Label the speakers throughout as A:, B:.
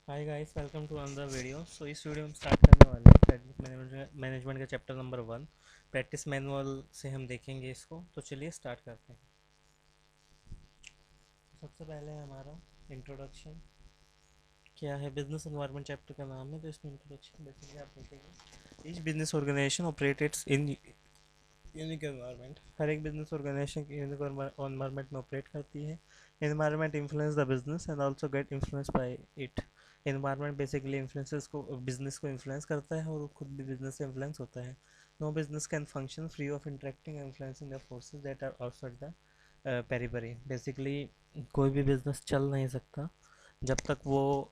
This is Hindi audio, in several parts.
A: Hi guys, welcome to another video. So इस वीडियो में स्टार्ट करने वाले हैं प्रैक्टिस मैनेजमेंट का चैप्टर नंबर 1। प्रैक्टिस मैनुअल से हम देखेंगे इसको। तो चलिए स्टार्ट करते हैं। सबसे पहले हमारा इंट्रोडक्शन क्या है। बिजनेस एनवायरनमेंट चैप्टर का नाम है, तो इसमें इंट्रोडक्शन बेसिकली आप देखेंगे। Each business organisation operates in unique environment. हर एक बिजनेस ऑर्गेनाइजेशन की यूनिक एनवायरनमेंट में ऑपरेट करती है। Environment influence the business and also get influence by it. Environment basically influences को बिजनेस को इन्फ्लुएंस करता है और खुद भी बिजनेस से इन्फ्लुएंस होता है। No business can function free of interacting and influencing the forces that are outside the periphery. Basically कोई भी बिजनेस चल नहीं सकता जब तक वो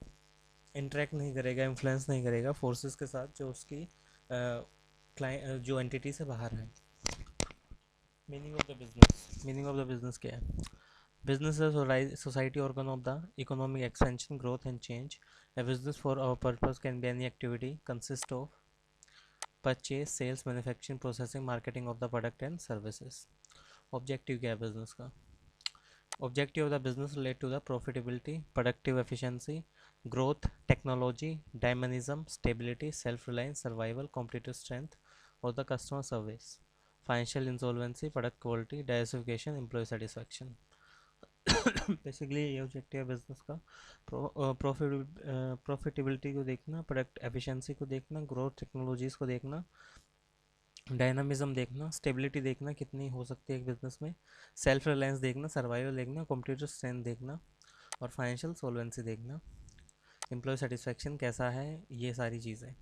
A: इंटरेक्ट नहीं करेगा, इन्फ्लुएंस नहीं करेगा फोर्सेस के साथ जो उसकी क्लाइंट जो एंटिटी से बाहर है। मीनिंग ऑफ द बिजनेस क्या है? Business is a society organ of the economic expansion, growth, and change. A business for our purpose can be any activity consist of purchase, sales, manufacturing, processing, marketing of the product and services. Objective क्या है business का? Objective of the business relate to the profitability, productive efficiency, growth, technology, dynamism, stability, self-reliance, survival, competitive strength, or the customer service, financial insolvency, product quality, diversification, employee satisfaction. Basically ये ऑब्जेक्टिव है बिजनेस का। प्रॉफिटेबिलिटी को देखना, प्रोडक्ट एफिशिएंसी को देखना, ग्रोथ टेक्नोलॉजीज़ को देखना, डायनामिज्म देखना, स्टेबिलिटी देखना कितनी हो सकती है एक बिजनेस में, सेल्फ रिलायंस देखना, सर्वाइवल देखना, कॉम्पिटिटिव स्ट्रेंथ देखना, और फाइनेंशियल सोलवेंसी देखना। एम्प्लॉय सेटिस्फेक्शन कैसा है, ये सारी चीज़ें।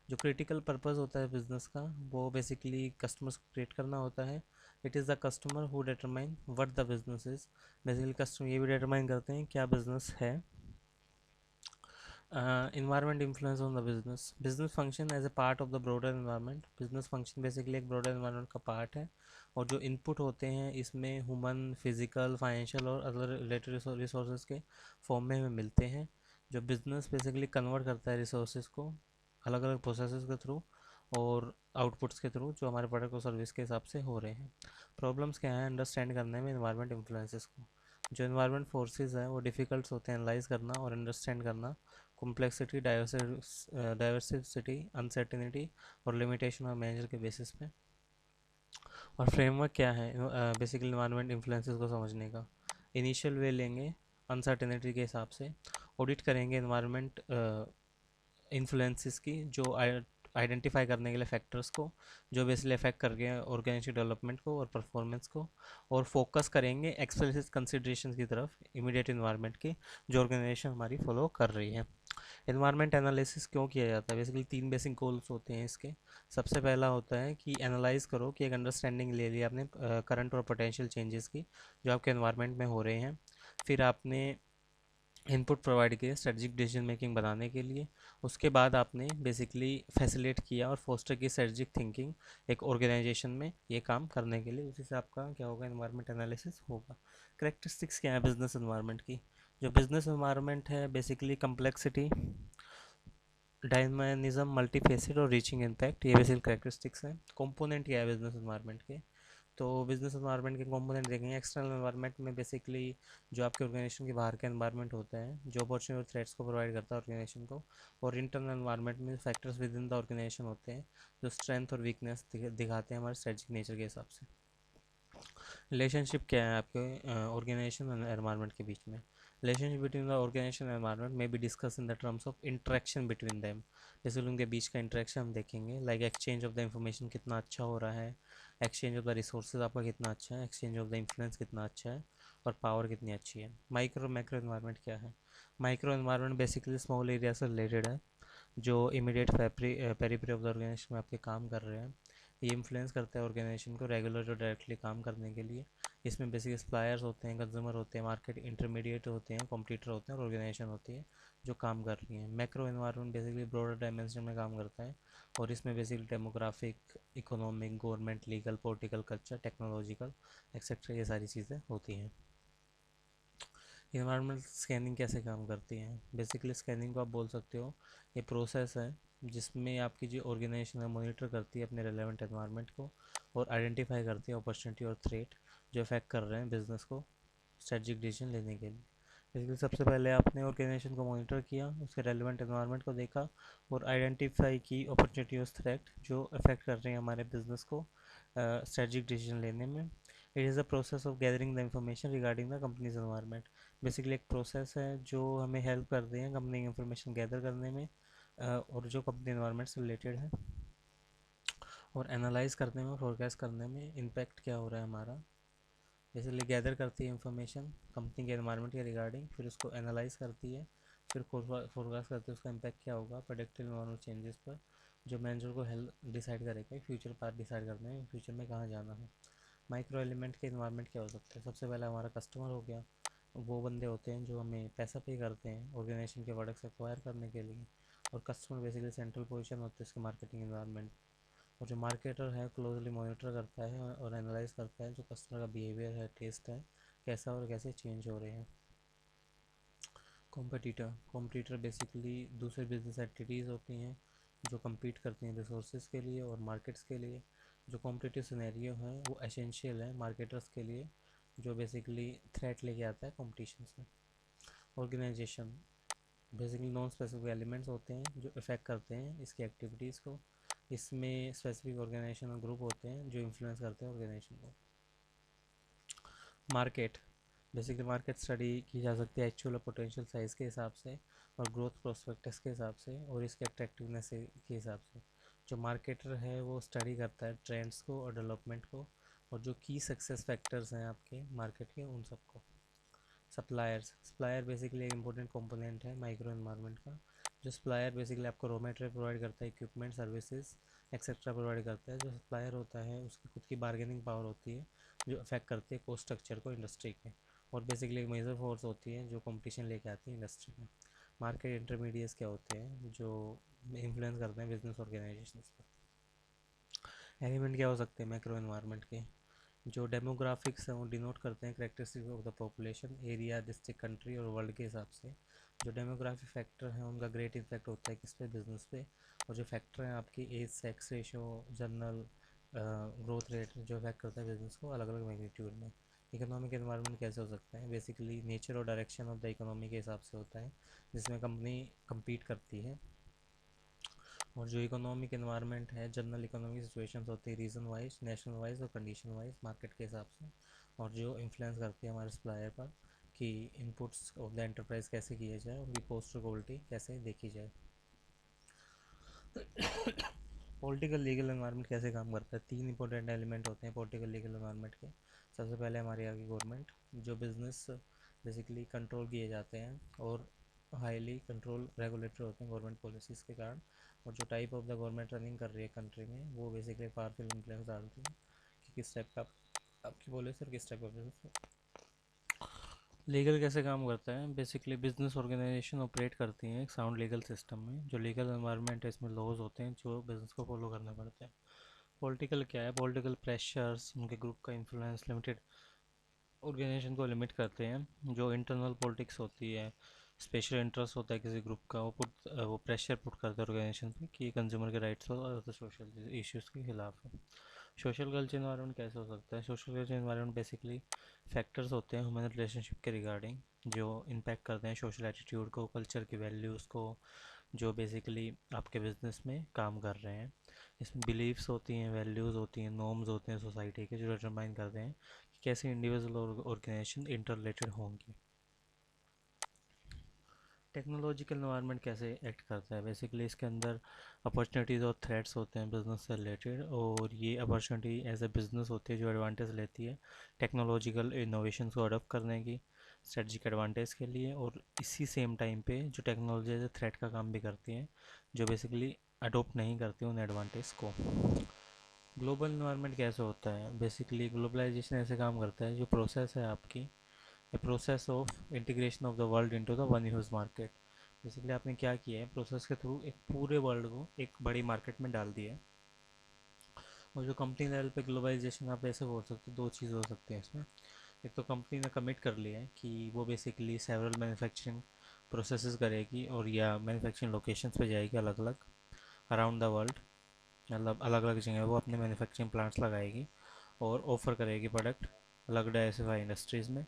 A: जो क्रिटिकल पर्पस होता है बिजनेस का वो बेसिकली कस्टमर्स को क्रिएट करना होता है। It is the customer who determine what the business is. Basically customer ये भी डिटरमाइन करते हैं क्या बिजनेस है। Environment influence on the business function as a part of the broader environment. Business function basically एक ब्रॉडर इन्वायरमेंट का पार्ट है, और जो इनपुट होते हैं इसमें ह्यूमन, फिजिकल, फाइनेंशियल और अदर रिलेटेड रिसोर्सेज के फॉर्म में हमें मिलते हैं। जो बिजनेस बेसिकली कन्वर्ट करता है रिसोर्सेज को अलग अलग प्रोसेसेस के थ्रू और आउटपुट्स के थ्रू जो हमारे प्रोडक्ट और सर्विस के हिसाब से हो रहे हैं। प्रॉब्लम्स क्या है अंडरस्टैंड करने में इन्वायरमेंट इन्फ्लुएंसेस को? जो इन्वायरमेंट फोर्सेस हैं वो डिफ़िकल्ट होते हैं एनालाइज करना और अंडरस्टैंड करना। कॉम्प्लेक्सिटी, डाइवर्सिटी, अनसर्टिनिटी और लिमिटेशन और मैनेजर के बेसिस पे। और फ्रेमवर्क क्या है बेसिकली इन्वायरमेंट इन्फ्लुएंसेस को समझने का? इनिशियल वे लेंगे अनसर्टिनिटी के हिसाब से, ऑडिट करेंगे इन्वायरमेंट इन्फ्लुएंसेस की जो आइडेंटिफाई करने के लिए फैक्टर्स को जो बेसिकली अफेक्ट कर गए ऑर्गेनाइजेशन डेवलपमेंट को और परफॉर्मेंस को, और फोकस करेंगे एक्सप्लिसिट कंसिडरेशन की तरफ इमीडिएट इन्वायरमेंट की जो ऑर्गेनाइजेशन हमारी फॉलो कर रही है। इन्वायरमेंट एनालिसिस क्यों किया जाता है? बेसिकली 3 बेसिक गोल्स होते हैं इसके। सबसे पहला होता है कि एनालाइज करो कि एक अंडरस्टैंडिंग ले ली आपने करंट और पोटेंशियल चेंजेस की जो आपके एनवायरनमेंट में हो रहे हैं। फिर आपने इनपुट प्रोवाइड किए स्ट्रेटजिक डिसीजन मेकिंग बनाने के लिए। उसके बाद आपने बेसिकली फैसिलिटेट किया और फोस्टर की स्ट्रेटजिक थिंकिंग एक ऑर्गेनाइजेशन में ये काम करने के लिए। उसी से आपका क्या होगा, एनवायरनमेंट एनालिसिस होगा। करेक्टरिस्टिक्स क्या है बिजनेस एनवायरनमेंट की? जो बिजनेस एनवायरनमेंट है बेसिकली कम्प्लेक्सिटी, डायनामिज्म, मल्टीफेसिड और रीचिंग इम्पैक्ट, ये बेसिक करेक्टरिस्टिक्स हैं। कंपोनेंट क्या है बिजनेस एनवायरनमेंट के? तो बिजनेस एनवायरनमेंट के कंपोनेंट देखेंगे। एक्सटर्नल एनवायरनमेंट में बेसिकली जो आपके ऑर्गेनाइजेशन के बाहर का एनवायरनमेंट होता है जो अपॉर्चुनिटी और थ्रेट्स को प्रोवाइड करता है ऑर्गेनाइजेशन को। और इंटरनल एनवायरनमेंट में factors within the organisation होते हैं जो स्ट्रेंथ और वीकनेस दिखाते हैं हमारे स्ट्रेटजिक नेचर के हिसाब से। रिलेशनशिप क्या है आपके ऑर्गेनाइजेशन और एनवायरनमेंट के बीच में? Relationship between the organisation and environment में be discuss in the terms of interaction between them. जैसे उनके बीच का इंटरेक्शन हम देखेंगे, like exchange of the information कितना अच्छा हो रहा है, एक्सचेंज ऑफ द रिसोर्सेज आपका कितना अच्छा है, एक्सचेंज ऑफ द इन्फ्लुएंस कितना अच्छा है, और पावर कितनी अच्छी है। माइक्रो मैक्रो एनवायरनमेंट क्या है? Micro environment basically small area से रिलेटेड है जो immediate periphery of the organisation में आपके काम कर रहे हैं। ये इन्फ्लुएंस करता है ऑर्गेनाइजेशन को रेगुलर और डायरेक्टली काम करने के लिए। इसमें बेसिक सप्लायर्स होते हैं, कंज्यूमर होते हैं, मार्केट इंटरमीडिएट होते हैं, कॉम्पिटिटर होते हैं और ऑर्गेनाइजेशन होती है जो काम कर रही है। Macro environment basically broader dimension में काम करता है, और इसमें basically demographic, economic, government, legal, political, culture, technological etcetera ये सारी चीज़ें होती हैं। इन्वायरमेंटल स्कैनिंग कैसे काम करती है? बेसिकली स्कैनिंग को आप बोल सकते हो ये प्रोसेस है जिसमें आपकी जो ऑर्गेनाइजेशन है मॉनिटर करती है अपने रेलेवेंट एनवायरनमेंट को और आइडेंटिफाई करती है अपॉर्चुनिटी और थ्रेट जो अफेक्ट कर रहे हैं बिजनेस को स्ट्रेटजिक डिसीजन लेने के लिए। बेसिकली सबसे पहले आपने ऑर्गेनाइजेशन को मॉनिटर किया, उसके रेलिवेंट एनवायरनमेंट को देखा और आइडेंटिफाई की अपॉर्चुनिटी और थ्रेट जो अफेक्ट कर रहे हैं हमारे बिजनेस को स्ट्रेटजिक डिसीजन लेने में। It is the process of gathering the information regarding the companies environment. Basically एक प्रोसेस है जो हमें हेल्प करते हैं कंपनी की इंफॉर्मेशन गैदर करने में और जो कंपनी एनवायरनमेंट से रिलेटेड है, और एनालाइज करने में, फोरकास्ट करने में इम्पैक्ट क्या हो रहा है हमारा। बेसिकली गैदर करती है इंफॉर्मेशन कंपनी के एनवायरनमेंट के रिगार्डिंग, फिर उसको एनालाइज करती है, फिर फोरकास्ट करती है उसका इम्पैक्ट क्या होगा प्रोडक्टिव एनवायरनमेंट चेंजेस पर, जो मैनेजर को हेल्प डिसाइड करेगा फ्यूचर पाथ डिसाइड करने में, फ्यूचर में कहाँ जाना है। माइक्रो एलिमेंट के इन्वायरमेंट क्या हो सकता है, सबसे पहले हमारा कस्टमर हो गया। वो बंदे होते हैं जो हमें पैसा पे करते हैं ऑर्गेनाइजेशन के प्रोडक्ट्स एक्वायर करने के लिए, और कस्टमर बेसिकली सेंट्रल पोजीशन होती है उसके मार्केटिंग इन्वायरमेंट। और जो मार्केटर है क्लोजली मॉनिटर करता है और एनालाइज करता है जो कस्टमर का बिहेवियर है, टेस्ट है, कैसा और कैसे चेंज हो रहे हैं। कॉम्पिटिटर बेसिकली दूसरे बिजनेस एक्टिविटीज़ होती हैं जो compete करती हैं रिसोर्सेज के लिए और मार्केट्स के लिए। जो कॉम्पिटिटिव सिनेरियो है वो एसेंशियल है मार्केटर्स के लिए, जो बेसिकली थ्रेट लेके आता है कॉम्पिटिशन से। Organisation basically non specific elements होते हैं जो इफ़ेक्ट करते हैं इसकी एक्टिविटीज़ को। इसमें स्पेसिफिक ऑर्गेनाइजेशन और ग्रुप होते हैं जो इन्फ्लुएंस करते हैं ऑर्गेनाइजेशन को। मार्केट बेसिकली मार्केट स्टडी की जा सकती है एक्चुअल पोटेंशियल साइज़ के हिसाब से और ग्रोथ प्रोस्पेक्टस के हिसाब से और इसके अट्रैक्टिवनेस के हिसाब से। जो मार्केटर है वो स्टडी करता है ट्रेंड्स को और डेवलपमेंट को और जो की सक्सेस फैक्टर्स हैं आपके मार्केट के उन सबको। सप्लायर बेसिकली एक इंपॉर्टेंट कंपोनेंट है माइक्रो एनवायरनमेंट का। जो सप्लायर बेसिकली आपको रॉ मटेरियल प्रोवाइड करता है, इक्विपमेंट, सर्विसेज एक्सेट्रा प्रोवाइड करता है। जो सप्लायर होता है उसकी खुद की बार्गेनिंग पावर होती है जो अफेक्ट करती है कॉस्ट स्ट्रक्चर को इंडस्ट्री के, और बेसिकली एक मेजर फोर्स होती है जो कंपटीशन लेके आती है इंडस्ट्री में। मार्केट इंटरमीडिएट्स क्या होते हैं जो इन्फ्लुएंस करते हैं बिजनेस ऑर्गेनाइजेशन पर। एलिमेंट क्या हो सकते हैं मैक्रो एनवायरनमेंट के, जो डेमोग्राफिक्स हैं वो डिनोट करते हैं characteristics of the population, area, district, country और वर्ल्ड के हिसाब से। जो डेमोग्राफिक फैक्टर हैं उनका ग्रेट इम्पैक्ट होता है किस पे, बिजनेस पे। और जो फैक्टर हैं आपकी age, sex ratio, general growth rate जो इफेक्ट करता है बिजनेस को अलग अलग मैग्नीट्यूड में। इकोनॉमिक एनवायरनमेंट कैसे हो सकता है, बेसिकली नेचर और डायरेक्शन ऑफ द इकोनॉमी के हिसाब से होता है जिसमें कंपनी compete करती है। और जो इकोनॉमिक एनवायरनमेंट है जनरल इकोनॉमिक सिचुएशंस होती है रीजन वाइज, नेशनल वाइज और कंडीशन वाइज मार्केट के हिसाब से, और जो इन्फ्लुएंस करती है हमारे सप्लायर पर कि इनपुट्स ऑफ द एंटरप्राइज कैसे किए जाए, उनकी पोस्टर क्वालिटी कैसे देखी जाए। पॉलिटिकल लीगल एनवायरनमेंट कैसे काम करता है, तीन इंपॉर्टेंट एलिमेंट होते हैं पॉलिटिकल लीगल एनवायरनमेंट के। सबसे पहले हमारे यहाँ की गवर्नमेंट, जो बिजनेस बेसिकली कंट्रोल किए जाते हैं और हाईली कंट्रोल रेगुलेटरी होते हैं गवर्नमेंट पॉलिसीज़ के कारण। और जो type of the government running कर रही है कंट्री में वो बेसिकली पावरफुल इन्फ्लुएंस डालती है कि किस टाइप का आपकी पॉलिसी और किस टाइप का बिजनेस। लीगल कैसे काम करता है, बेसिकली बिजनेस ऑर्गेनाइजेशन ऑपरेट करती हैं एक साउंड लीगल सिस्टम में। जो लीगल एनवायरनमेंट है इसमें लॉज होते हैं जो बिजनेस को फॉलो करने पड़ते हैं। पॉलिटिकल क्या है, पॉलिटिकल प्रेशर्स उनके ग्रुप का इन्फ्लुएंस लिमिटेड ऑर्गेनाइजेशन को लिमिट करते हैं। जो इंटरनल पॉलिटिक्स होती है, स्पेशल इंटरेस्ट होता है किसी ग्रुप का, वो प्रेशर पुट करते हैं ऑर्गेनाइजेशन पे कि कंज्यूमर के राइट्स और सोशल इश्यूज़ के खिलाफ है। सोशल कल्चर इन्वायरमेंट कैसे हो सकता है, social culture environment basically factors होते हैं ह्यूमन रिलेशनशिप के रिगार्डिंग जो इम्पैक्ट करते हैं सोशल एटीट्यूड को, कल्चर की वैल्यूज़ को, जो बेसिकली आपके बिजनेस में काम कर रहे हैं। इसमें बिलीव्स होती हैं, वैल्यूज़ होती हैं, नॉर्म्स होते हैं सोसाइटी के जो डिटरमाइन करते हैं कि कैसे इंडिविजुअल और ऑर्गेनाइजेशन इंटर रिलेटेड होंगी। टेक्नोलॉजिकल इन्वायरमेंट कैसे एक्ट करता है, बेसिकली इसके अंदर अपॉर्चुनिटीज़ और थ्रेट्स होते हैं बिजनेस से रिलेटेड, और ये अपॉर्चुनिटी एज ए बिजनेस होती है जो एडवांटेज लेती है टेक्नोलॉजिकल इनोवेशंस को अडॉप्ट करने की स्ट्रेटजिक एडवांटेज के लिए, और इसी सेम टाइम पे जो टेक्नोलॉजी एज ए थ्रेट का काम भी करती है जो बेसिकली अडोप्ट नहीं करती उन एडवांटेज को। ग्लोबल इन्वायरमेंट कैसे होता है, बेसिकली ग्लोबलाइजेशन ऐसे काम करता है जो प्रोसेस है आपकी, a process of integration of the world into the one huge market. Basically आपने क्या किया है, प्रोसेस के थ्रू एक पूरे वर्ल्ड को एक बड़ी मार्केट में डाल दिया है। और जो कंपनी लेवल पे ग्लोबलाइजेशन आप ऐसे बोल सकते हो, दो चीज़ हो सकती है इसमें। एक तो कंपनी ने कमिट कर लिया है कि वो बेसिकली सेवरल मैन्युफैक्चरिंग प्रोसेसेस करेगी और या मैन्युफैक्चरिंग लोकेशंस पे जाएगी अलग अलग अराउंड द वर्ल्ड, मतलब अलग अलग जगह वो अपने मैन्युफैक्चरिंग प्लांट्स लगाएगी और ऑफ़र करेगी प्रोडक्ट अलग डाइवर्सिफाई इंडस्ट्रीज़ में।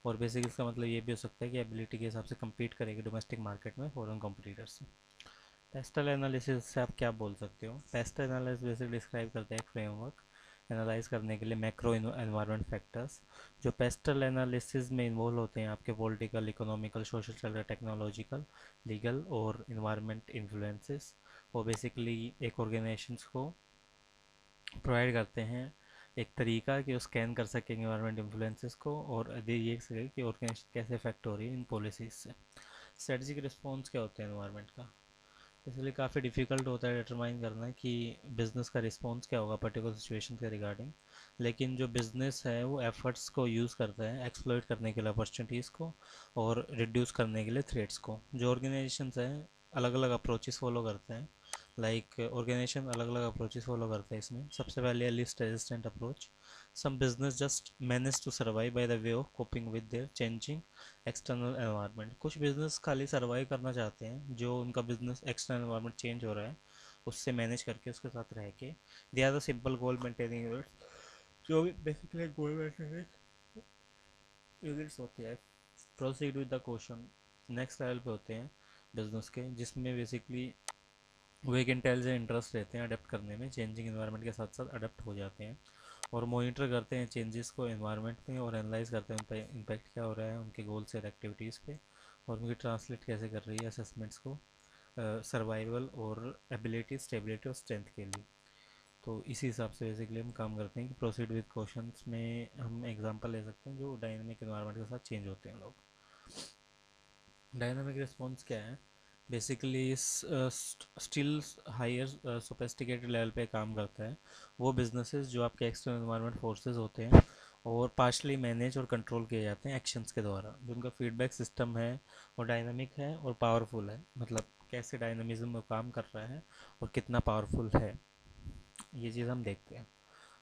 A: और बेसिकली इसका मतलब ये भी हो सकता है कि एबिलिटी के हिसाब से compete करेगी डोमेस्टिक मार्केट में फॉरेन कॉम्पिटिटर से। पेस्टल एनालिसिस से आप क्या बोल सकते हो? पेस्ट एनालिसिस बेसिकली डिस्क्राइब करता है एक फ्रेमवर्क एनालाइज करने के लिए मैक्रो एनवायरनमेंट फैक्टर्स जो पेस्टल एनालिसिस में इन्वॉल्व होते हैं, आपके political, economical, social, technological, legal और इन्वायरमेंट इन्फ्लुएंसेस। वो बेसिकली एक ऑर्गेनाइजेशंस को प्रोवाइड करते हैं एक तरीका कि वो स्कैन कर सकें इन्वायरमेंट इन्फ्लुएंसेस को और ये सके कि ऑर्गेनाइजेशन कैसे इफेक्ट हो रही है इन पॉलिसीज से। स्ट्रेटजिक रिस्पॉन्स क्या होते हैं इन्वायरमेंट का? इसलिए काफ़ी डिफ़िकल्ट होता है डिटरमाइन करना कि बिज़नेस का रिस्पॉन्स क्या होगा पर्टिकुलर सिचुएशन के रिगार्डिंग। लेकिन जो बिज़नेस है वो एफर्ट्स को यूज़ करता है एक्सप्लॉइट करने के लिए अपॉर्चुनिटीज़ को और रिड्यूस करने के लिए थ्रेट्स को। जो ऑर्गेनाइजेशंस हैं अलग अलग अप्रोचेस फॉलो करते हैं, लाइक ऑर्गेनाइजेशन अलग अलग अप्रोचेस फॉलो करते हैं। इसमें सबसे पहले है least resistant approach. Some business just manage to survive by the way of coping with their changing external environment. कुछ बिजनेस खाली सर्वाइव करना चाहते हैं, जो उनका बिजनेस एक्सटर्नल एनवायरनमेंट चेंज हो रहा है उससे मैनेज करके उसके साथ रह के they are the simple goal maintaining units. जो भी बेसिकली गोल मेंटेनिंग यूनिट्स होती है। Proceed with the question next level पे होते हैं बिजनेस के, जिसमें बेसिकली वो एक इंटेलिजेंट इंटरेस्ट रहते हैं अडेप्ट करने में, चेंजिंग एनवायरनमेंट के साथ साथ अडेप्ट हो जाते हैं और मॉनिटर करते हैं चेंजेस को एनवायरनमेंट में और एनालाइज करते हैं उन पर इम्पैक्ट क्या हो रहा है उनके गोल्स और एक्टिविटीज़ पे और उनकी ट्रांसलेट कैसे कर रही है असेसमेंट्स को सर्वाइवल और एबिलिटी, स्टेबिलिटी और स्ट्रेंथ के लिए। तो इसी हिसाब से बेसिकली हम काम करते हैं कि प्रोसीड विद क्वेश्चंस में हम एग्जांपल ले सकते हैं जो डायनामिक एनवायरनमेंट के साथ चेंज होते हैं लोग। डायनामिक रिस्पॉन्स क्या है? Basically still higher sophisticated level पे काम करता है वो बिजनेसेस जो आपके एक्सटर्नल एनवायरनमेंट फोर्सेस होते हैं और पार्शली मैनेज और कंट्रोल किए जाते हैं एक्शंस के द्वारा। जो उनका फीडबैक सिस्टम है वो डायनामिक है और पावरफुल है, मतलब कैसे डायनामिज्म में काम कर रहा है और कितना पावरफुल है, ये चीज़ हम देखते हैं।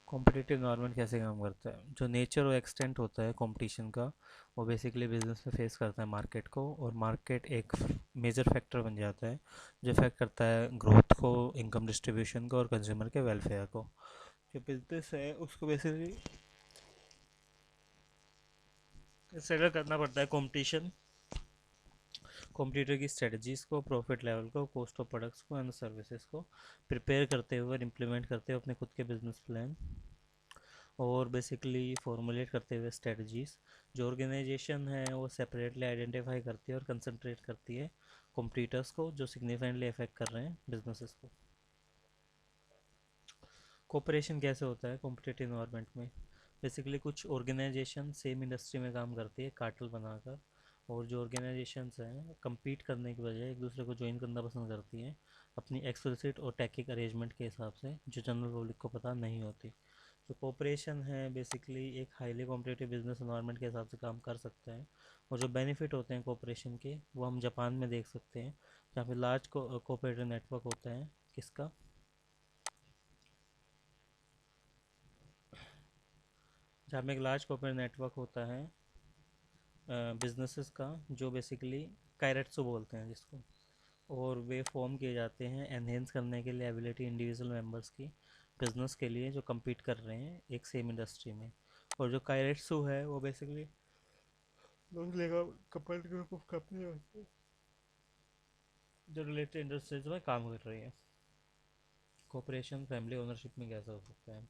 A: कॉम्पिटिटिव एनवायरनमेंट कैसे काम करता है? जो नेचर और एक्सटेंट होता है कंपटीशन का वो बेसिकली बिजनेस में फेस करता है मार्केट को, और मार्केट एक मेजर फैक्टर बन जाता है जो इफेक्ट करता है ग्रोथ को, इनकम डिस्ट्रीब्यूशन को और कंज्यूमर के वेलफेयर को। जो बिजनेस है उसको बेसिकली कंसिडर करना पड़ता है कंपटीशन, कॉम्पिटिटर की स्ट्रेटजीज को, प्रॉफिट लेवल को, कॉस्ट ऑफ प्रोडक्ट्स को एंड सर्विसेज को प्रिपेयर करते हुए और इम्प्लीमेंट करते हुए अपने खुद के बिजनेस प्लान और बेसिकली फॉर्मुलेट करते हुए स्ट्रेटजीज। जो ऑर्गेनाइजेशन है वो सेपरेटली आइडेंटिफाई करती है और कंसंट्रेट करती है कॉम्पिटिटर्स को जो सिग्निफिकेंटली अफेक्ट कर रहे हैं बिजनेसेस को। कोऑपरेशन कैसे होता है कॉम्पिटिटिव इन्वायरमेंट में? बेसिकली कुछ ऑर्गेनाइजेशन सेम इंडस्ट्री में काम करती है कार्टेल बनाकर, और जो ऑर्गेनाइजेशंस हैं compete करने की बजाय एक दूसरे को ज्वाइन करना पसंद करती हैं अपनी एक्सप्लिसिट और टैक्टिक अरेंजमेंट के हिसाब से जो जनरल पब्लिक को पता नहीं होती। जो कोऑपरेशन है बेसिकली एक हाईली कॉम्पिटिटिव बिजनेस एनवायरनमेंट के हिसाब से काम कर सकता है, और जो बेनिफिट होते हैं कोऑपरेशन के वो हम जापान में देख सकते हैं जहाँ पे लार्ज कोऑपरेटिव नेटवर्क होता है। किसका? जहाँ पे एक लार्ज कोऑपरेटिव नेटवर्क होता है बिजनेसेस का, जो बेसिकली कायरेट्सो बोलते हैं जिसको, और वे फॉर्म किए जाते हैं एनहेंस करने के लिए एबिलिटी इंडिविजुअल मेंबर्स की बिजनेस के लिए जो compete कर रहे हैं एक सेम इंडस्ट्री में। और जो कायरेट्सो है वो basically company group of company होती है जो रिलेटेड इंडस्ट्रीज में काम कर रही है। कोऑपरेशन फैमिली ओनरशिप में कैसा हो सकता है?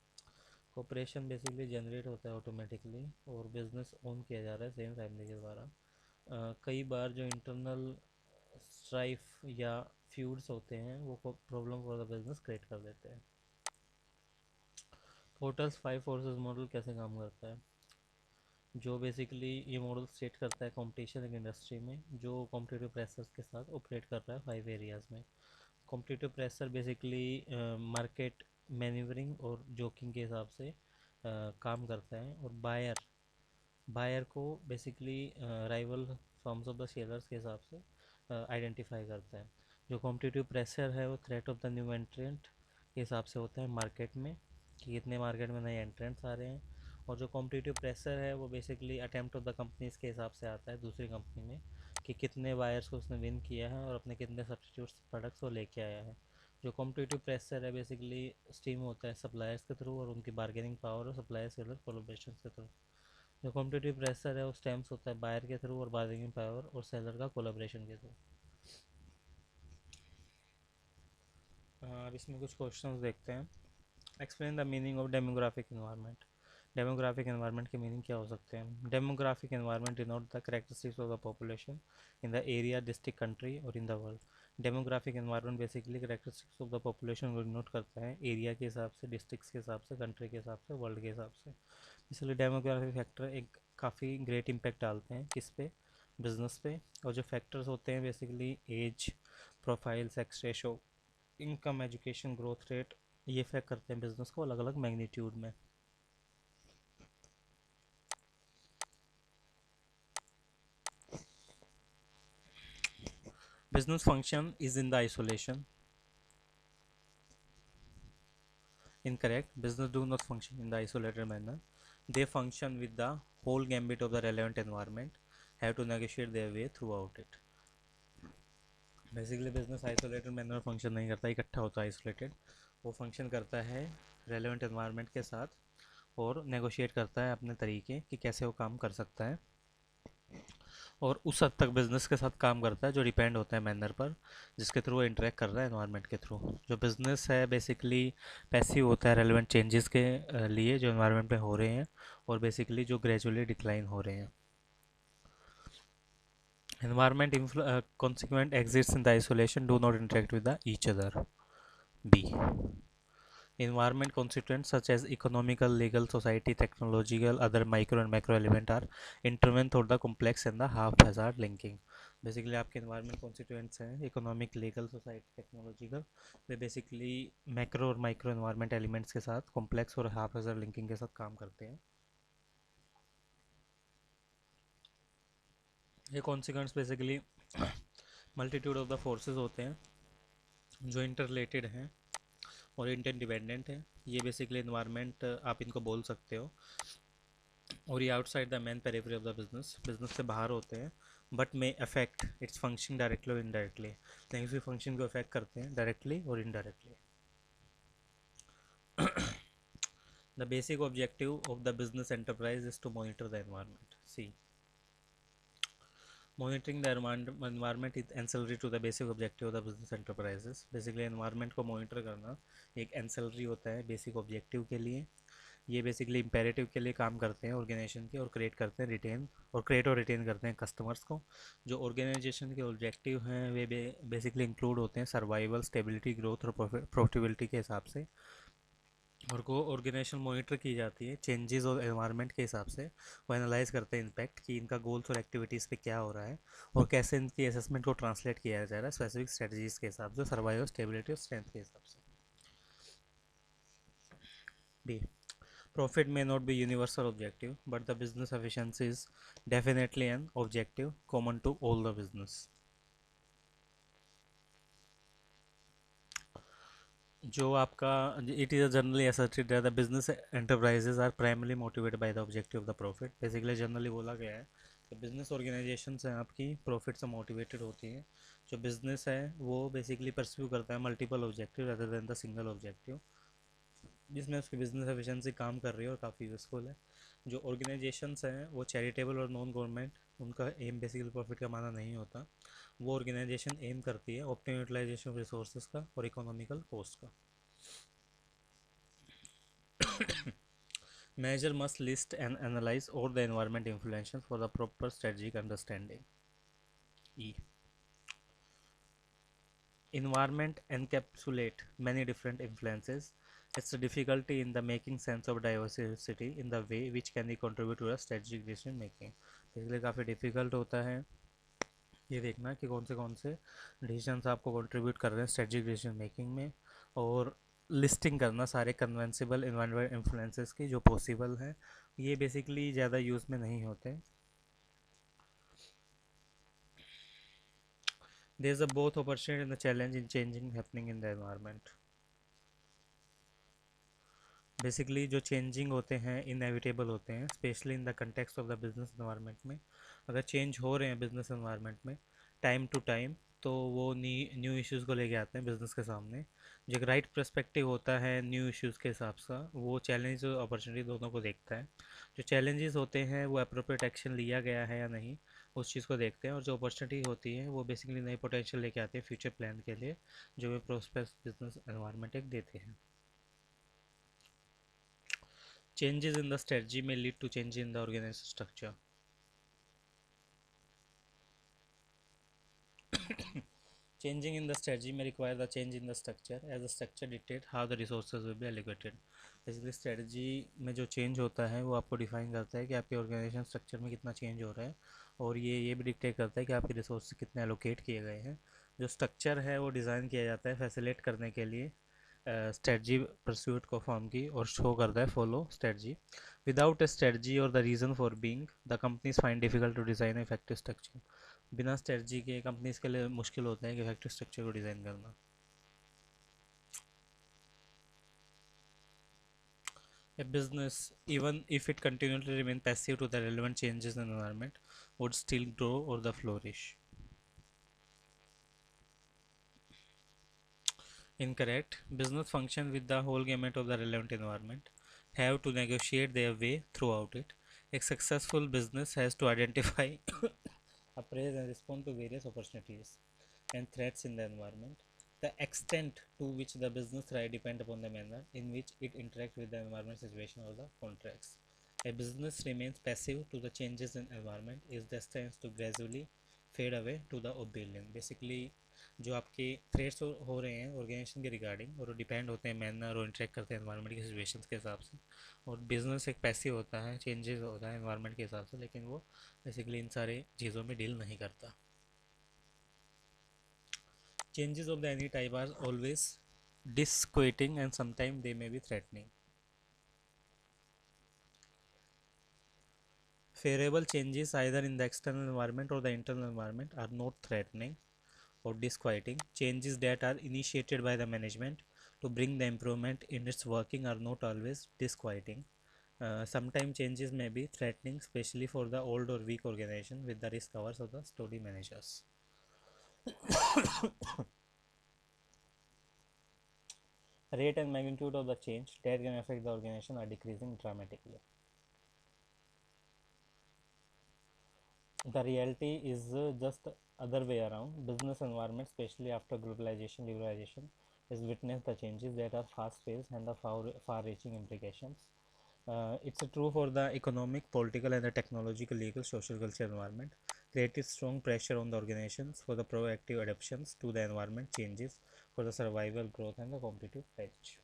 A: कोऑपरेशन बेसिकली जनरेट होता है ऑटोमेटिकली और बिजनेस ओन किया जा रहा है सेम फैमिली के द्वारा। कई बार जो इंटरनल स्ट्राइफ या फ्यूड्स होते हैं वो problem for the business create कर देते हैं। पोर्टल्स फाइव फोर्सेस मॉडल कैसे काम करता है? जो बेसिकली ये मॉडल स्टेट करता है कंपटीशन एक इंडस्ट्री में जो कॉम्पिटिटिव प्रेशर्स के साथ ऑपरेट कर रहा है फाइव एरियाज में। Competitive pressure basically market manoeuvring और जोकिंग के हिसाब से काम करता है, और बायर बायर को basically rival firms of the shares के हिसाब से आइडेंटिफाई करता है। जो कॉम्पिटिटिव प्रेशर है वो थ्रेट ऑफ द न्यू एंट्रेंट के हिसाब से होता है मार्केट में कि कितने मार्केट में नए एंट्रेंट्स आ रहे हैं। और जो कॉम्पिटिटिव प्रेशर है वो basically attempt of the companies के हिसाब से आता है दूसरी कंपनी में कि कितने बायर्स को उसने विन किया है और अपने कितने सब्सटीट्यूट प्रोडक्ट्स वो लेके आया है। जो कॉम्पिटिटिव प्रेशर है बेसिकली स्टीम होता है सप्लायर्स के थ्रू और उनकी बार्गेनिंग पावर और सप्लायर्स के अलग कोलोब्रेशन के थ्रू। जो कॉम्पिटिटिव प्रेशर है वो स्टेम्स होता है बायर के थ्रू और बार्गेनिंग पावर और सेलर का कोलाब्रेशन के थ्रू। अब इसमें कुछ क्वेश्चंस देखते हैं। Explain the meaning of demographic environment. Demographic environment के मीनिंग क्या हो सकते हैं? Demographic environment denote the characteristics of the population in the area, district, country और in the world. Demographic environment basically characteristics of the population को डिनोट करता है एरिया के हिसाब से, डिस्ट्रिक्ट्स के हिसाब से, कंट्री के हिसाब से, वर्ल्ड के हिसाब से। इसलिए डेमोग्राफिक फैक्टर एक काफ़ी ग्रेट इम्पैक्ट डालते हैं किस पे? बिजनेस पे। और जो फैक्टर्स होते हैं basically age, profile, sex ratio, income, education, growth rate, ये इफेक्ट करते हैं बिजनेस को अलग अलग मैग्नीट्यूड में। Business function is in the isolation. Incorrect. Business do not function in the isolated manner. They function with the whole gambit of the relevant environment, have to negotiate their way throughout it. Basically business isolated manner function नहीं करता, इकट्ठा होता है आइसोलेटेड। वो फंक्शन करता है रेलेवेंट एनवायरनमेंट के साथ और नेगोशिएट करता है अपने तरीके कि कैसे वो काम कर सकता है, और उस हद तक बिजनेस के साथ काम करता है जो डिपेंड होता है मैनर पर जिसके थ्रू वो इंटरेक्ट कर रहा है एनवायरनमेंट के थ्रू। जो बिजनेस है बेसिकली पैसिव होता है रेलेवेंट चेंजेस के लिए जो एनवायरनमेंट में हो रहे हैं, और बेसिकली जो ग्रेजुअली डिक्लाइन हो रहे हैं। Environment consequent exists in the isolation, do not interact with the each other. B. Environment constituents such as economical, legal, society, technological, other micro and macro element are interwoven through the complex and the haphazard linking. Basically आपके environment constituents हैं economic, legal, society, technological, way basically macro और माइक्रो एनवायरमेंट एलिमेंट्स के साथ कॉम्प्लेक्स और हाफाजार्ड लिंकिंग के साथ काम करते हैं। ये consequence basically multitude of the forces होते हैं जो इंटररिलेटेड हैं और इंटरडिपेंडेंट है। ये बेसिकली इन्वायरमेंट आप इनको बोल सकते हो, और ये outside the main periphery of the business, business से बाहर होते हैं, but may affect its function directly और इनडायरेक्टली। लेकिन इसके फंक्शन को अफेक्ट करते हैं डायरेक्टली और indirectly. The basic objective of the business enterprise is to monitor the environment. See, monitoring the environment is ancillary to the basic objective of the business enterprises. Basically environment को मॉनिटर करना एक एंसिलरी होता है बेसिक ऑब्जेक्टिव के लिए। ये बेसिकली इम्पेरेटिव के लिए काम करते हैं ऑर्गेनाइजेशन के, और क्रिएट करते हैं रिटेन और क्रिएट और रिटेन करते हैं कस्टमर्स को। जो ऑर्गेनाइजेशन के ऑब्जेक्टिव हैं वे बेसिकली इंक्लूड होते हैं सर्वाइवल, स्टेबिलिटी, ग्रोथ और प्रॉफिटेबिलिटी के हिसाब से, और को ऑर्गेनाइजेशन मॉनिटर की जाती है चेंजेस और एनवायरनमेंट के हिसाब से। वो एनालाइज करते हैं इम्पैक्ट कि इनका गोल्स और एक्टिविटीज़ पे क्या हो रहा है और कैसे इनकी असेसमेंट को ट्रांसलेट किया जा रहा है स्पेसिफिक स्ट्रेटजीज़ के हिसाब से, सर्वाइवल, स्टेबिलिटी और स्ट्रेंथ के हिसाब से। B, profit may not be universal objective, but the business efficiency is definitely an objective common to all the business. जो आपका it is generally asserted that the business enterprises are primarily motivated by the objective of the profit. Basically generally बोला गया है कि बिजनेस ऑर्गेनाइजेशंस हैं आपकी प्रॉफिट से मोटिवेटेड होती हैं। जो बिजनेस है वो बेसिकली परस्यू करता है multiple objective rather than the single objective, जिसमें उसकी बिजनेस एफिशिएंसी काम कर रही है और काफ़ी यूज़फुल है। जो ऑर्गेनाइजेशंस हैं वो चैरिटेबल और नॉन गवर्नमेंट, उनका एम बेसिकली प्रॉफिट कमाना नहीं होता। वो ऑर्गेनाइजेशन एम करती है ऑप्टिमम यूटिलाइजेशन ऑफ रिसोर्सेज का और इकोनॉमिकल कॉस्ट का। Measure must list and analyze all the environment influences for the proper strategic understanding. E. Environment encapsulate many different influences. It's a difficulty in the making sense of diversity in the way which can be contribute to a strategic decision making. इसलिए काफ़ी डिफ़िकल्ट होता है ये देखना कि कौन से डिसीजंस आपको कंट्रीब्यूट कर रहे हैं स्ट्रेटजिक डिसीजन मेकिंग में, और लिस्टिंग करना सारे कन्वेंसिबल इन्वायरमेंट इन्फ्लुएंसेस की जो पॉसिबल हैं। ये बेसिकली ज़्यादा यूज़ में नहीं होते। There is a both opportunity and the challenge in changing happening in the environment. Basically जो चेंजिंग होते हैं इनएविटेबल होते हैं specially in the context of the business environment में। अगर चेंज हो रहे हैं बिजनेस एनवायरनमेंट में टाइम टू टाइम तो वो न्यू इश्यूज़ को लेके आते हैं बिजनेस के सामने। जो एक राइट पर्सपेक्टिव होता है न्यू इश्यूज़ के हिसाब से, वो चैलेंज और अपॉर्चुनिटी दोनों को देखता है। जो चैलेंजेस होते हैं वो अप्रोप्रिएट एक्शन लिया गया है या नहीं, उस चीज़ को देखते हैं। और जो अपॉर्चुनिटी होती है वो बेसिकली नई पोटेंशियल लेके आते हैं फ्यूचर प्लान के लिए, जो वे प्रोस्पेक्ट बिजनेस एनवायरनमेंट एक देते हैं। चेंजेस इन द स्ट्रेटजी में lead to change in the organisation structure. Changing in the strategy may require the change in the structure as the structure dictate how the resources will be allocated. Basically strategy में जो चेंज होता है वो आपको डिफाइन करता है कि आपके ऑर्गेनाइजेशन स्ट्रक्चर में कितना चेंज हो रहा है, और ये भी डिक्टेट करता है कि आपके रिसोर्स कितने एलोकेट किए गए हैं। जो स्ट्रक्चर है वो डिज़ाइन किया जाता है फैसिलिटेट करने के लिए स्ट्रेटजी परस्यूट को फॉर्म की, और शो करता है follow strategy. Without a strategy और the reason for being the companies find difficult to design effective structure. बिना स्ट्रेटजी के कंपनीज के लिए मुश्किल होता है कि इफेक्टिव स्ट्रक्चर को डिज़ाइन करना। A business, even if it continually remain passive to the relevant changes in the environment, would still grow or the flourish. Incorrect. Business function with the whole gamut of the relevant environment, have to negotiate their way throughout it. A successful business has to identify, appraise and respond to various opportunities and threats in the environment. The extent to which the business thrive depend upon the manner in which it interacts with the environment situation or the contracts. A business remains passive to the changes in environment is destined to gradually fade away to the oblivion. Basically जो आपके थ्रेट्स हो रहे हैं ऑर्गेनाइजेशन के रिगार्डिंग, और वो डिपेंड होते हैं मैनर और इंटरेक्ट करते हैं एनवायरनमेंट की सिचुएशन के हिसाब से। और बिजनेस एक पैसिव होता है, चेंजेस होता है एनवायरनमेंट के हिसाब से, लेकिन वो बेसिकली इन सारे चीज़ों में डील नहीं करता। Changes of the any type are always disquieting and sometimes they may be threatening. Favorable changes either in the external environment or the internal environment are not threatening or disquieting. Changes that are initiated by the management to bring the improvement in its working are not always disquieting. Sometimes changes may be threatening, especially for the old or weak organization with the risk hours of the steady managers. Rate and magnitude of the change that can affect the organization are decreasing dramatically. The reality is just other way around. Business environment, especially after globalization, liberalization, has witnessed the changes that are fast-paced and the far-reaching implications. It's true for the economic, political, and the technological, legal, social, cultural environment. Created strong pressure on the organizations for the proactive adaptations to the environment changes for the survival, growth, and the competitive edge.